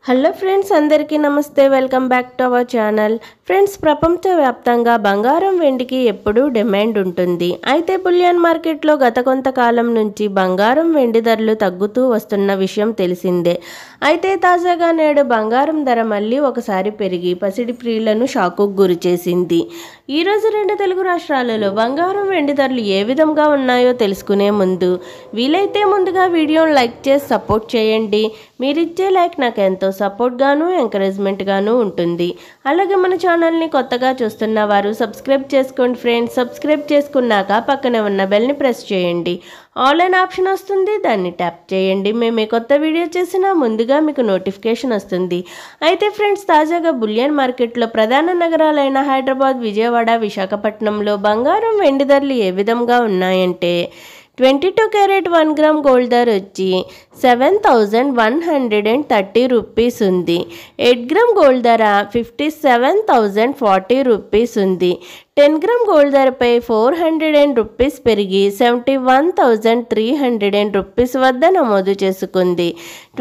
Hello friends, అందరికీ నమస్తే. Welcome back to our channel. Friends, ప్రపంచవ్యాప్తంగా బంగారం వెండికి ఎప్పుడూ డిమాండ్ ఉంటుంది. అయితే బులియన్ మార్కెట్లో గత కొంతకాలం నుంచి బంగారం వెండి ధరలు తగ్గుతూ వస్తున్న విషయం తెలిసిందే. అయితే తాజాగా నేడు బంగారం ధర మళ్ళీ ఒకసారి పెరిగి పసిడి ప్రియులను షాకుకు గురి చేసింది. ఈరోజు రెండు తెలుగు రాష్ట్రాలలో బంగారం వెండి ధరలు ఏ విధంగా ఉన్నాయో తెలుసుకునే ముందు వీలైతే ముందుగా వీడియోను లైక్ చేసి సపోర్ట్ చేయండి. మీరిచ్చే లైక్ నాకు ఎంతో సపోర్ట్ గాను ఎంకరేజ్మెంట్ గాను ఉంటుంది. అలాగే మన ఛానల్ని కొత్తగా చూస్తున్న వారు సబ్స్క్రైబ్ చేసుకోండి ఫ్రెండ్స్. సబ్స్క్రైబ్ చేసుకున్నాక పక్కనే ఉన్న బెల్ని ప్రెస్ చేయండి. ఆన్లైన్ ఆప్షన్ వస్తుంది, దాన్ని ట్యాప్ చేయండి. మేము ఏ కొత్త వీడియో చేసినా ముందుగా మీకు నోటిఫికేషన్ వస్తుంది. అయితే ఫ్రెండ్స్, తాజాగా బులియన్ మార్కెట్లో ప్రధాన నగరాలైన హైదరాబాద్, విజయవాడ, విశాఖపట్నంలో బంగారం వెండి ధరలు ఏ విధంగా ఉన్నాయంటే 22 క్యారెట్ 1 గ్రామ్ గోల్డ్ ధర వచ్చి 7,130 రూపీస్ ఉంది. 8 గ్రామ్ గోల్డ్ ధర 57,040 రూపీస్ ఉంది. 10 గ్రామ్ గోల్డ్ ధరపై 400 రూపీస్ పెరిగి 71,300 రూపీస్ వద్ద నమోదు చేసుకుంది.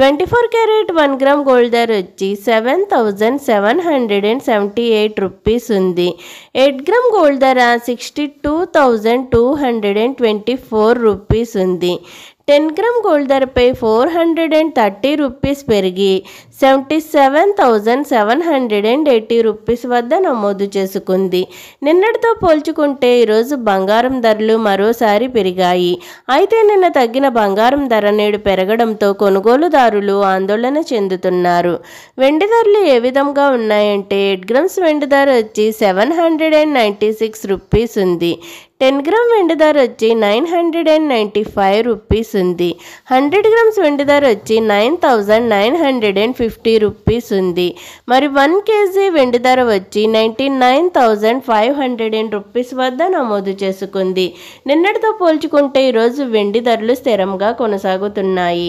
24 క్యారెట్ 1 గ్రామ్ గోల్డ్ ధర వచ్చి 7,778 రూపీస్ ఉంది. 8 గ్రామ్ గోల్డ్ ధర 62,224 రూపీస్ ఉంది. 10 గ్రామ్ గోల్డ్ ధరపై 430 రూపీస్ పెరిగి 77,780 రూపీస్ వద్ద నమోదు చేసుకుంది. నిన్నటితో పోల్చుకుంటే ఈరోజు బంగారం ధరలు మరోసారి పెరిగాయి. అయితే నిన్న తగ్గిన బంగారం ధర నేడు పెరగడంతో కొనుగోలుదారులు ఆందోళన చెందుతున్నారు. వెండి ధరలు ఏ విధంగా ఉన్నాయంటే 8 గ్రామ్స్ వెండి ధర వచ్చి 796 రూపీస్ ఉంది. 10 గ్రామ్ వెండి ధర వచ్చి 995 రూపీస్ ఉంది. 100 గ్రామ్స్ వెండి ధర వచ్చి 9,950 రూపీస్ ఉంది. మరి 1 కేజీ వెండి ధర వచ్చి 99,500 రూపీస్ వద్ద నమోదు చేసుకుంది. నిన్నటితో పోల్చుకుంటే ఈరోజు వెండి ధరలు స్థిరంగా కొనసాగుతున్నాయి.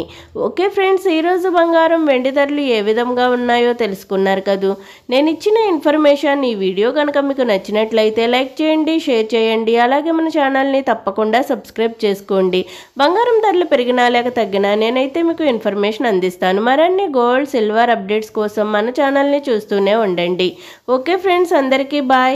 ఓకే ఫ్రెండ్స్, ఈరోజు బంగారం వెండి ధరలు ఏ విధంగా ఉన్నాయో తెలుసుకున్నారు కదూ. నేను ఇచ్చిన ఇన్ఫర్మేషన్ ఈ వీడియో కనుక మీకు నచ్చినట్లయితే లైక్ చేయండి, షేర్ చేయండి. అలాగే మన ఛానల్ని తప్పకుండా సబ్స్క్రైబ్ చేసుకోండి. బంగారం ధరలు పెరిగినా లేక తగ్గినా నేనైతే మీకు ఇన్ఫర్మేషన్ అందిస్తాను. మరిన్ని గోల్డ్, సిల్వర్ అప్డేట్స్ కోసం మన ఛానల్ని చూస్తూనే ఉండండి. ఓకే ఫ్రెండ్స్, అందరికీ బాయ్.